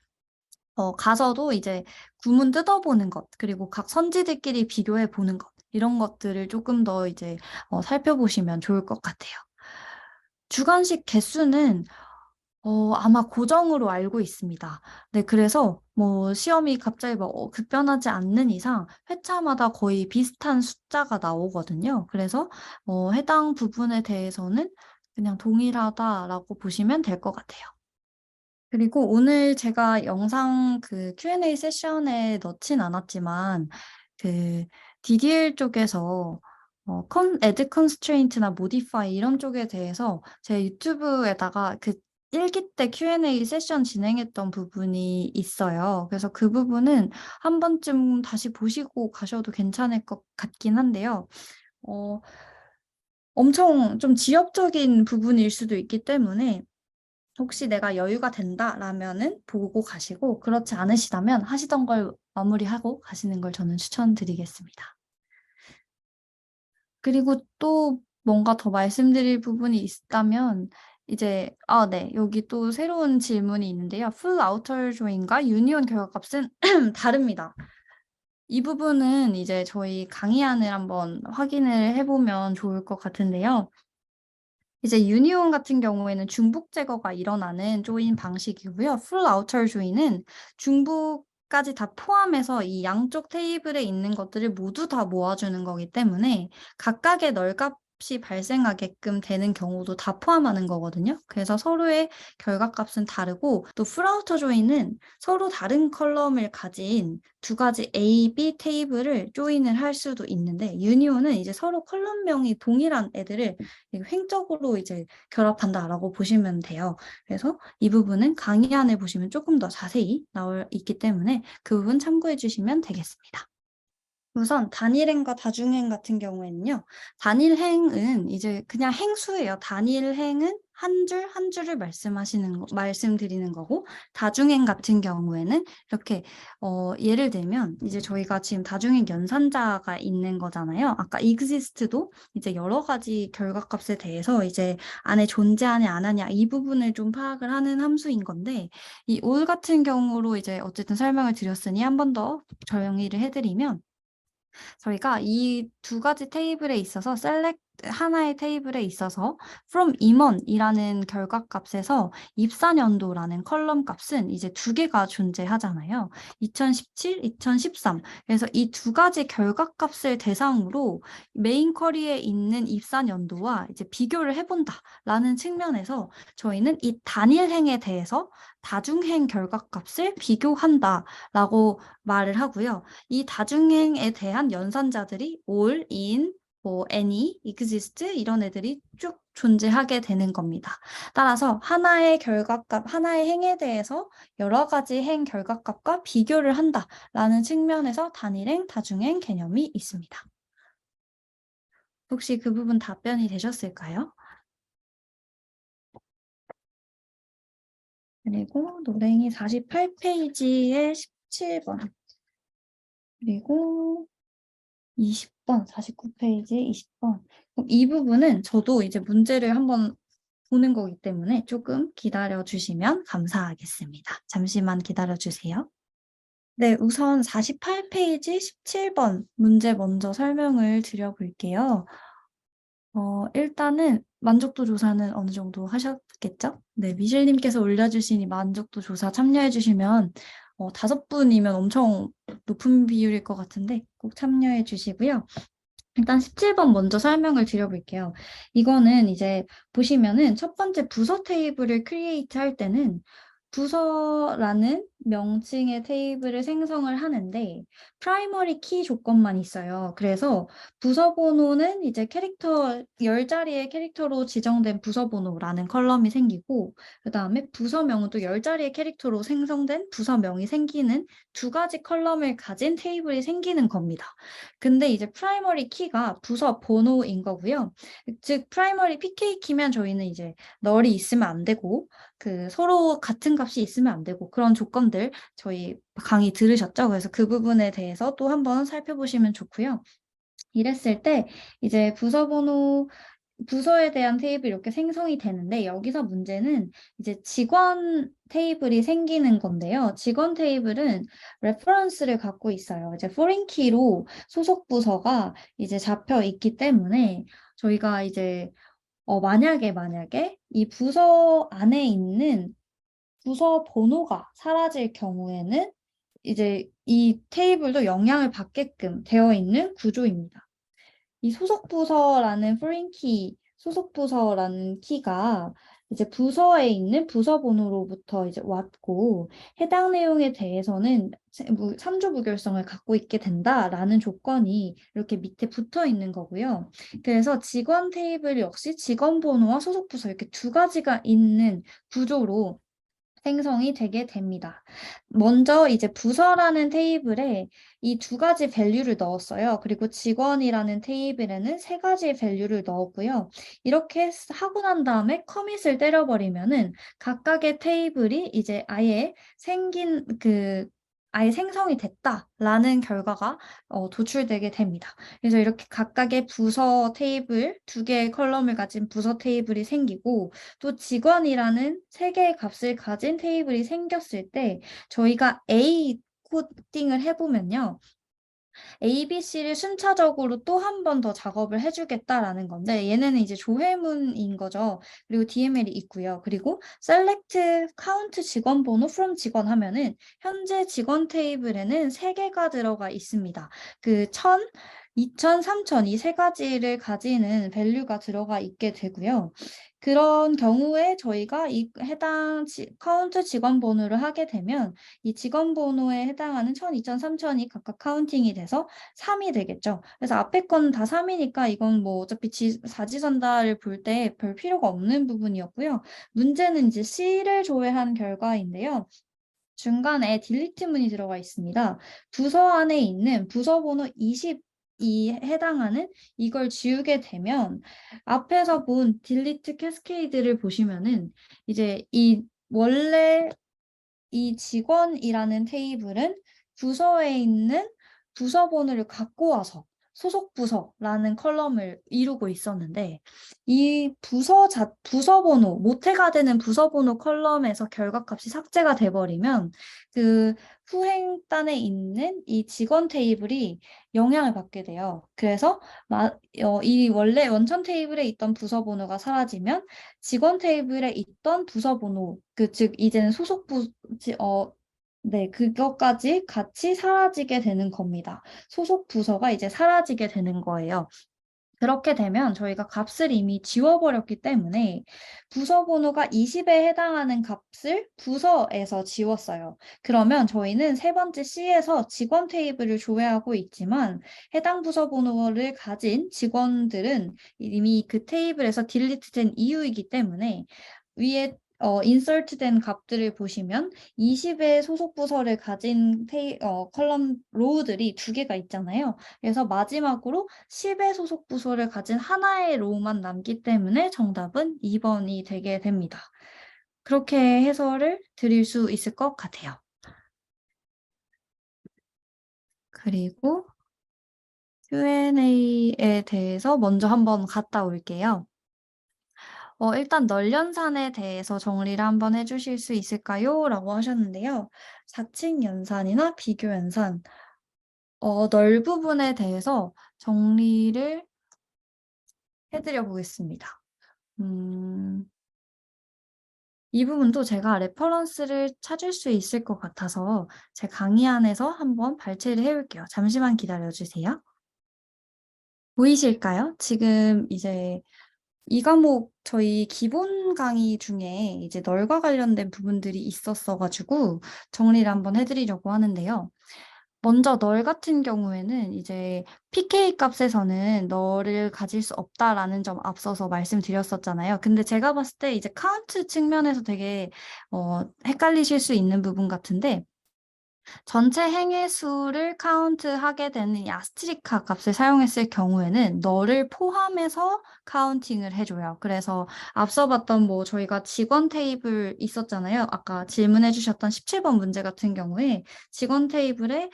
가서도 이제 구문 뜯어보는 것, 그리고 각 선지들끼리 비교해 보는 것, 이런 것들을 조금 더 이제 살펴보시면 좋을 것 같아요. 주관식 개수는 아마 고정으로 알고 있습니다. 네, 그래서 뭐 시험이 갑자기 막 급변하지 않는 이상 회차마다 거의 비슷한 숫자가 나오거든요. 그래서 해당 부분에 대해서는 그냥 동일하다라고 보시면 될 것 같아요. 그리고 오늘 제가 영상 그 Q&A 세션에 넣진 않았지만 그 DDL 쪽에서 add constraint나 modify 이런 쪽에 대해서 제 유튜브에다가 그 1기 때 Q&A 세션 진행했던 부분이 있어요. 그래서 그 부분은 한 번쯤 다시 보시고 가셔도 괜찮을 것 같긴 한데요. 어, 엄청 좀 지엽적인 부분일 수도 있기 때문에 혹시 내가 여유가 된다라면은 보고 가시고 그렇지 않으시다면 하시던 걸 마무리하고 가시는 걸 저는 추천드리겠습니다. 그리고 또 뭔가 더 말씀드릴 부분이 있다면 이제 네. 여기 또 새로운 질문이 있는데요. Full outer join과 유니온 결과값은 다릅니다. 이 부분은 이제 저희 강의안을 한번 확인을 해 보면 좋을 것 같은데요. 이제 유니온 같은 경우에는 중복 제거가 일어나는 조인 방식이고요. 풀 아우터 조인은 중복까지 다 포함해서 이 양쪽 테이블에 있는 것들을 모두 다 모아주는 거기 때문에 각각의 널값이 발생하게끔 되는 경우도 다 포함하는 거거든요. 그래서 서로의 결과값은 다르고 또 풀 아우터 조인은 서로 다른 컬럼을 가진 두 가지 A, B 테이블을 조인을 할 수도 있는데 유니온은 이제 서로 컬럼명이 동일한 애들을 횡적으로 이제 결합한다라고 보시면 돼요. 그래서 이 부분은 강의안을 보시면 조금 더 자세히 나와 있기 때문에 그 부분 참고해 주시면 되겠습니다. 우선 단일행과 다중행 같은 경우에는요. 단일행은 이제 그냥 행수예요. 단일행은 한 줄 한 줄을 말씀드리는 거고 다중행 같은 경우에는 이렇게 예를 들면 이제 저희가 지금 다중행 연산자가 있는 거잖아요. 아까 exist도 이제 여러 가지 결과값에 대해서 이제 안에 존재하냐 안 하냐 이 부분을 좀 파악을 하는 함수인 건데 이 all 같은 경우로 이제 어쨌든 설명을 드렸으니 한 번 더 정리를 해드리면 저희가 이 두 가지 테이블에 있어서 select 하나의 테이블에 있어서 from 임원이라는 결과값에서 입사년도라는 컬럼 값은 이제 두 개가 존재하잖아요. 2017, 2013. 그래서 이 두 가지 결과값을 대상으로 메인 쿼리에 있는 입사년도와 이제 비교를 해본다라는 측면에서 저희는 이 단일행에 대해서 다중행 결과값을 비교한다라고 말을 하고요. 이 다중행에 대한 연산자들이 all, in, 뭐 any, exist 이런 애들이 쭉 존재하게 되는 겁니다. 따라서 하나의 결과값, 하나의 행에 대해서 여러 가지 행 결과값과 비교를 한다라는 측면에서 단일행, 다중행 개념이 있습니다. 혹시 그 부분 답변이 되셨을까요? 그리고 노랭이 48페이지에 17번 그리고 20번, 49페이지 20번. 이 부분은 저도 이제 문제를 한번 보는 거기 때문에 조금 기다려 주시면 감사하겠습니다. 잠시만 기다려 주세요. 네, 우선 48페이지 17번 문제 먼저 설명을 드려볼게요. 일단은 만족도 조사는 어느 정도 하셨겠죠? 네, 미실님께서 올려주신 이 만족도 조사 참여해 주시면 5분이면 엄청 높은 비율일 것 같은데 꼭 참여해 주시고요. 일단 17번 먼저 설명을 드려볼게요. 이거는 이제 보시면은 첫 번째 부서 테이블을 크리에이트 할 때는 부서라는 명칭의 테이블을 생성을 하는데 프라이머리 키 조건만 있어요. 그래서 부서 번호는 이제 캐릭터 10자리의 캐릭터로 지정된 부서 번호라는 컬럼이 생기고 그다음에 부서명은 또 10자리의 캐릭터로 생성된 부서명이 생기는 두 가지 컬럼을 가진 테이블이 생기는 겁니다. 근데 이제 프라이머리 키가 부서 번호인 거고요. 즉 프라이머리 PK 키면 저희는 이제 널이 있으면 안 되고 서로 같은 값이 있으면 안 되고 그런 조건들 저희 강의 들으셨죠? 그래서 그 부분에 대해서 또 한번 살펴보시면 좋고요. 이랬을 때 이제 부서에 대한 테이블이 이렇게 생성이 되는데 여기서 문제는 이제 직원 테이블이 생기는 건데요. 직원 테이블은 레퍼런스를 갖고 있어요. 이제 foreign key로 소속 부서가 이제 잡혀 있기 때문에 저희가 이제 만약에 이 부서 안에 있는 부서 번호가 사라질 경우에는 이제 이 테이블도 영향을 받게끔 되어 있는 구조입니다. 이 소속 부서라는 키가 이제 부서에 있는 부서 번호로부터 이제 왔고 해당 내용에 대해서는 3조 무결성을 갖고 있게 된다라는 조건이 이렇게 밑에 붙어 있는 거고요. 그래서 직원 테이블 역시 직원 번호와 소속 부서 이렇게 두 가지가 있는 구조로 생성이 되게 됩니다. 먼저 이제 부서라는 테이블에 이 두 가지 밸류를 넣었어요. 그리고 직원이라는 테이블에는 세 가지의 밸류를 넣었고요. 이렇게 하고 난 다음에 커밋을 때려버리면은 각각의 테이블이 이제 아예 생성이 됐다라는 결과가 도출되게 됩니다. 그래서 이렇게 각각의 부서 테이블, 두 개의 컬럼을 가진 부서 테이블이 생기고 또 직원이라는 세 개의 값을 가진 테이블이 생겼을 때 저희가 A 코딩을 해보면요. A, B, C를 순차적으로 또 한 번 더 작업을 해주겠다라는 건데 얘네는 이제 조회문인 거죠. 그리고 DML이 있고요. 그리고 select count 직원 번호 from 직원 하면은 현재 직원 테이블에는 3개가 들어가 있습니다. 1000, 2000, 3000 이 세 가지를 가지는 밸류가 들어가 있게 되고요. 그런 경우에 저희가 이 해당 카운트 직원 번호를 하게 되면 이 직원 번호에 해당하는 1000, 2000, 3000이 각각 카운팅이 돼서 3이 되겠죠. 그래서 앞에 건 다 3이니까 이건 뭐 어차피 사지선다를 볼 때 별 필요가 없는 부분이었고요. 문제는 이제 C를 조회한 결과인데요. 중간에 딜리트 문이 들어가 있습니다. 부서 안에 있는 부서 번호 20이 해당하는 이걸 지우게 되면 앞에서 본 딜리트 캐스케이드를 보시면은 이제 원래 이 직원이라는 테이블은 부서에 있는 부서 번호를 갖고 와서 소속 부서라는 컬럼을 이루고 있었는데 이 부서 번호, 모태가 되는 부서 번호 컬럼에서 결과값이 삭제가 돼버리면 그 후행단에 있는 이 직원 테이블이 영향을 받게 돼요. 그래서 이 원래 원천 테이블에 있던 부서 번호가 사라지면 직원 테이블에 있던 부서 번호, 즉 이제는 네, 그것까지 같이 사라지게 되는 겁니다. 소속 부서가 이제 사라지게 되는 거예요. 그렇게 되면 저희가 값을 이미 지워버렸기 때문에 부서 번호가 20에 해당하는 값을 부서에서 지웠어요. 그러면 저희는 세 번째 C에서 직원 테이블을 조회하고 있지만 해당 부서 번호를 가진 직원들은 이미 그 테이블에서 딜리트된 이유이기 때문에 위에 인설트된 값들을 보시면 20의 소속 부서를 가진 컬럼 로우들이 두 개가 있잖아요. 그래서 마지막으로 10의 소속 부서를 가진 하나의 로우만 남기 때문에 정답은 2번이 되게 됩니다. 그렇게 해설을 드릴 수 있을 것 같아요. 그리고 Q&A에 대해서 먼저 한번 갔다 올게요. 일단 널연산에 대해서 정리를 한번 해주실 수 있을까요? 라고 하셨는데요. 사칙 연산이나 비교 연산, 널 부분에 대해서 정리를 해드려 보겠습니다. 이 부분도 제가 레퍼런스를 찾을 수 있을 것 같아서 제 강의 안에서 한번 발췌를 해볼게요. 잠시만 기다려주세요. 보이실까요? 지금 이제 이 과목 저희 기본 강의 중에 이제 널과 관련된 부분들이 있었어 가지고 정리를 한번 해 드리려고 하는데요. 먼저 널 같은 경우에는 이제 PK 값에서는 "널을 가질 수 없다."라는 점 앞서서 말씀드렸었잖아요. 근데 제가 봤을 때 이제 카운트 측면에서 되게 헷갈리실 수 있는 부분 같은데, 전체 행의 수를 카운트하게 되는 이 아스트리카 값을 사용했을 경우에는 널을 포함해서 카운팅을 해 줘요. 그래서 앞서 봤던 뭐 저희가 직원 테이블 있었잖아요. 아까 질문해 주셨던 17번 문제 같은 경우에 직원 테이블에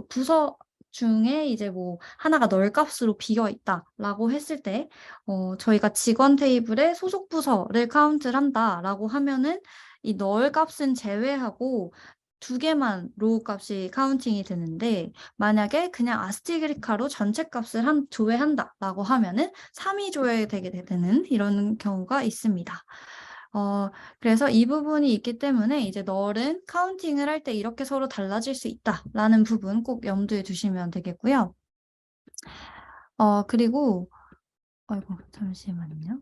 부서 중에 이제 뭐 하나가 널 값으로 비어 있다라고 했을 때, 저희가 직원 테이블에 소속 부서를 카운트를 한다라고 하면은 이 널 값은 제외하고 두 개만 로우 값이 카운팅이 되는데, 만약에 그냥 아스티그리카로 전체 값을 조회한다라고 하면은 3이 조회되게 되는 이런 경우가 있습니다. 어 그래서 이 부분이 있기 때문에 이제 널은 카운팅을 할 때 이렇게 서로 달라질 수 있다라는 부분 꼭 염두에 두시면 되겠고요. 그리고 아이고 잠시만요.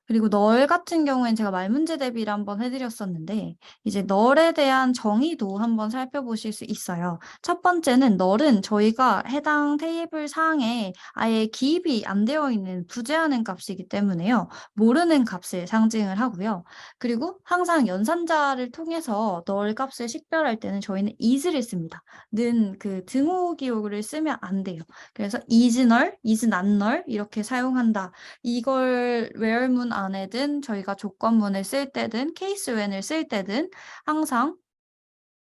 그리고 널 같은 경우엔 제가 말문제 대비를 한번 해 드렸었는데, 이제 널에 대한 정의도 한번 살펴보실 수 있어요. 첫 번째는, 널은 저희가 해당 테이블 사항에 아예 기입이 안 되어 있는 부재하는 값이기 때문에요. 모르는 값을 상징을 하고요. 그리고 항상 연산자를 통해서 널 값을 식별할 때는 저희는 is를 씁니다. 는 그 등호 기호를 쓰면 안 돼요. 그래서 is null, is not null 이렇게 사용한다. 이걸 where문 안에든 저희가 조건문을 쓸 때든 case when을 쓸 때든 항상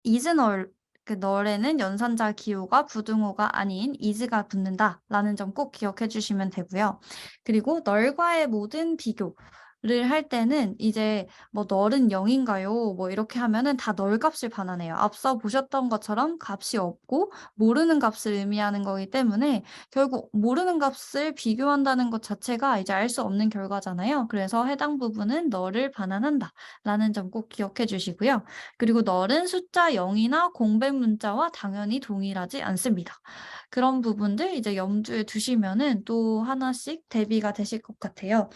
is null, 그 null에는 연산자 기호가 부등호가 아닌 is가 붙는다라는 점 꼭 기억해 주시면 되고요. 그리고 null과의 모든 비교를 할 때는 이제 뭐 "null은 0 인가요?" 뭐 이렇게 하면은 다 null 값을 반환해요. 앞서 보셨던 것처럼 값이 없고 모르는 값을 의미하는 거기 때문에 결국 모르는 값을 비교한다는 것 자체가 이제 알 수 없는 결과잖아요. 그래서 해당 부분은 "null을 반환한다."라는 점 꼭 기억해 주시고요. 그리고 널은 숫자 0 이나 공백 문자와 당연히 동일하지 않습니다. 그런 부분들 이제 염두에 두시면은 또 하나씩 대비가 되실 것 같아요.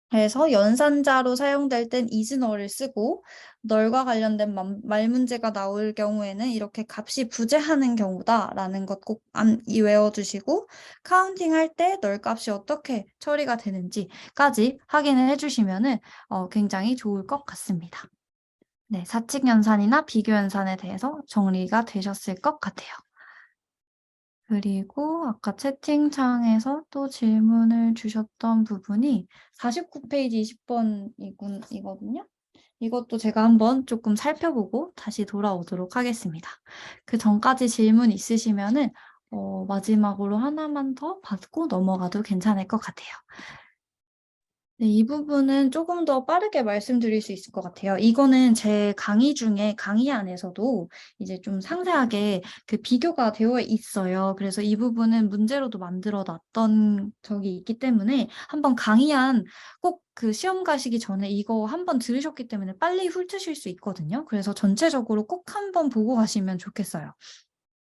그래서 연산자로 사용될 땐 is null을 쓰고, 널과 관련된 말문제가 나올 경우에는 이렇게 "값이 부재하는 경우다."라는 것 꼭 외워 두시고, 카운팅할 때 널 값이 어떻게 처리가 되는지까지 확인을 해 주시면은 굉장히 좋을 것 같습니다. 네. 사칙 연산이나 비교 연산에 대해서 정리가 되셨을 것 같아요. 그리고 아까 채팅창에서 또 질문을 주셨던 부분이 49 페이지 20 번이거든요. 이것도 제가 한번 조금 살펴보고 다시 돌아오도록 하겠습니다. 그전까지 질문 있으시면은 마지막으로 하나만 더 받고 넘어가도 괜찮을 것 같아요. 네. 이 부분은 조금 더 빠르게 말씀드릴 수 있을 것 같아요. 이거는 제 강의 중에 강의 안에서도 이제 좀 상세하게 그 비교가 되어 있어요. 그래서 이 부분은 문제로도 만들어 놨던 적이 있기 때문에 한번 강의 안 꼭 그 시험 가시기 전에 이거 한번 들으셨기 때문에 빨리 훑으실 수 있거든요. 그래서 전체적으로 꼭 한번 보고 가시면 좋겠어요.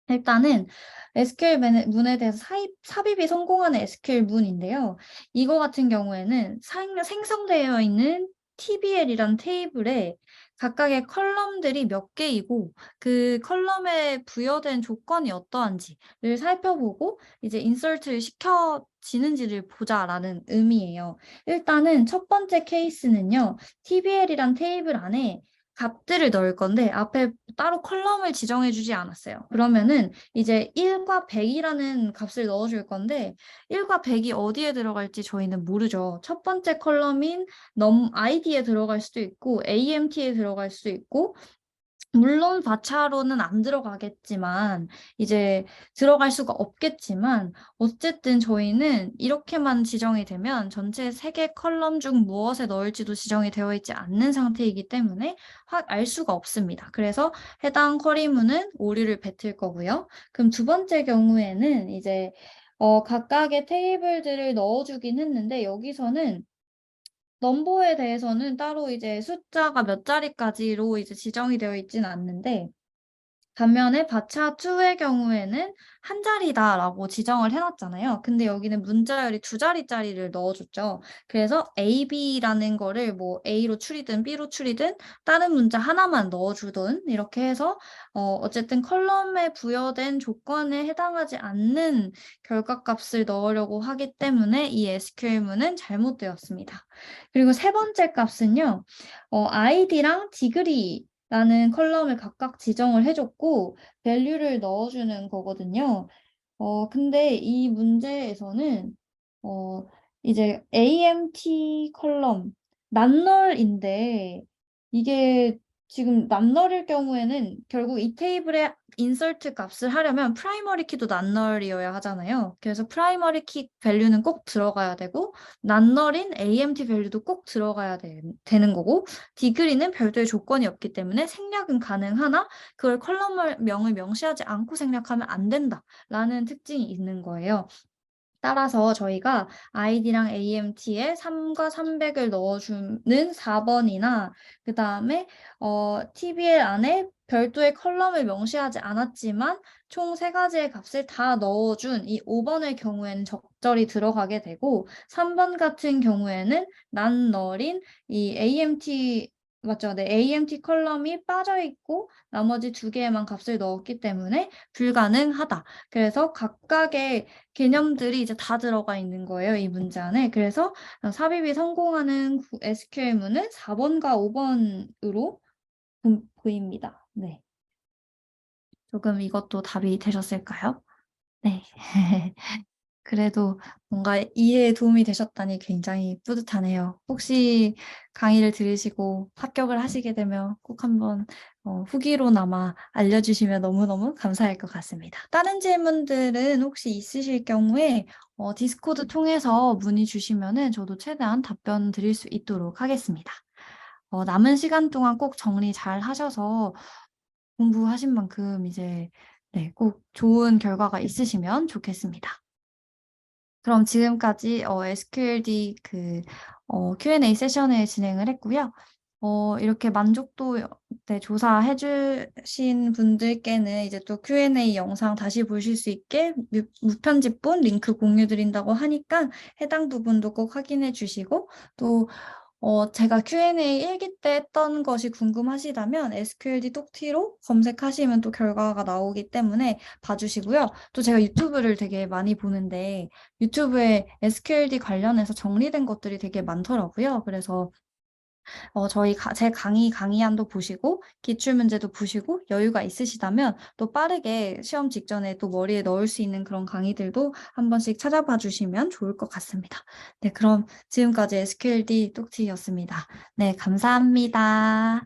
일단은 SQL 문에 대해서 삽입이 성공하는 SQL 문인데요. 이거 같은 경우에는 생성되어 있는 TBL이란 테이블에 각각의 컬럼들이 몇 개이고 그 컬럼에 부여된 조건이 어떠한지를 살펴보고 이제 인서트를 시켜지는지를 보자라는 의미예요. 일단은 첫 번째 케이스는요. TBL이란 테이블 안에 값들을 넣을 건데 앞에 따로 컬럼을 지정해 주지 않았어요. 그러면은 이제 1과 100 이라는 값을 넣어 줄 건데 1과 100이 어디에 들어갈지 저희는 모르죠. 첫 번째 컬럼인 id에 들어갈 수도 있고 AMT에 들어갈 수도 있고, 물론 바차로는 안 들어가겠지만 이제 들어갈 수가 없겠지만, 어쨌든 저희는 이렇게만 지정이 되면 전체 3개 컬럼 중 무엇에 넣을지도 지정이 되어 있지 않는 상태이기 때문에 확 알 수가 없습니다. 그래서 해당 쿼리문은 오류를 뱉을 거고요. 그럼 두 번째 경우에는 이제 각각의 테이블들을 넣어 주긴 했는데, 여기서는 넘버에 대해서는 따로 이제 숫자가 몇 자리까지로 이제 지정이 되어 있지는 않는데, 반면에 바차2의 경우에는 한 자리다라고 지정을 해놨잖아요. 근데 여기는 문자열이 두 자리짜리를 넣어줬죠. 그래서 A, B라는 거를 뭐 A로 추리든 B로 추리든 다른 문자 하나만 넣어주든 이렇게 해서 어쨌든 컬럼에 부여된 조건에 해당하지 않는 결과값을 넣으려고 하기 때문에 이 SQL문은 잘못되었습니다. 그리고 세 번째 값은요. id랑 degree라는 컬럼을 각각 지정을 해줬고 value를 넣어주는 거거든요. 근데 이 문제에서는 이제 AMT 컬럼 낱널인데 이게 지금 낱널일 경우에는 결국 이 테이블에 인서트 값을 하려면 프라이머리 키도 낱널이어야 하잖아요. 그래서 프라이머리 키 밸류는 꼭 들어가야 되고 낱널인 AMT 밸류도 꼭 들어가야 되는 거고 디그리는 별도의 조건이 없기 때문에 생략은 가능하나 그걸 컬럼명을 명시하지 않고 생략하면 안 된다라는 특징이 있는 거예요. 따라서 저희가 id랑 amt에 3과 300을 넣어주는 4번이나 그 다음에 tbl 안에 별도의 컬럼을 명시하지 않았지만 총 3가지의 값을 다 넣어준 이 5번의 경우에는 적절히 들어가게 되고 3번 같은 경우에는 낱널인 이 amt 맞죠? 네, amt 컬럼이 빠져있고 나머지 2개에만 값을 넣었기 때문에 불가능하다. 그래서 각각의 개념들이 이제 다 들어가 있는 거예요, 이 문제 안에. 그래서 삽입이 성공하는 SQL문은 4번과 5번으로 보입니다. 네. 조금 이것도 답이 되셨을까요? 네. 그래도 뭔가 이해에 도움이 되셨다니 굉장히 뿌듯하네요. 혹시 강의를 들으시고 합격을 하시게 되면 꼭 한번 후기로나마 알려주시면 너무너무 감사할 것 같습니다. 다른 질문들은 혹시 있으실 경우에 디스코드 통해서 문의 주시면은 저도 최대한 답변 드릴 수 있도록 하겠습니다. 남은 시간 동안 꼭 정리 잘 하셔서 공부하신 만큼 이제 네, 꼭 좋은 결과가 있으시면 좋겠습니다. 그럼 지금까지 SQLD Q&A 세션을 진행을 했고요. 이렇게 만족도 네, 조사해 주신 분들께는 이제 또 Q&A 영상 다시 보실 수 있게 무편집본 링크 공유 드린다고 하니까 해당 부분도 꼭 확인해 주시고 또 제가 Q&A 일기 때 했던 것이 궁금하시다면 SQLD 똑티로 검색하시면 또 결과가 나오기 때문에 봐주시고요. 또 제가 유튜브를 되게 많이 보는데 유튜브에 SQLD 관련해서 정리된 것들이 되게 많더라고요. 그래서 제 강의안도 보시고 기출문제도 보시고 여유가 있으시다면 또 빠르게 시험 직전에 또 머리에 넣을 수 있는 그런 강의들도 한 번씩 찾아봐 주시면 좋을 것 같습니다. 네, 그럼 지금까지 SQLD 똑티였습니다. 네, 감사합니다.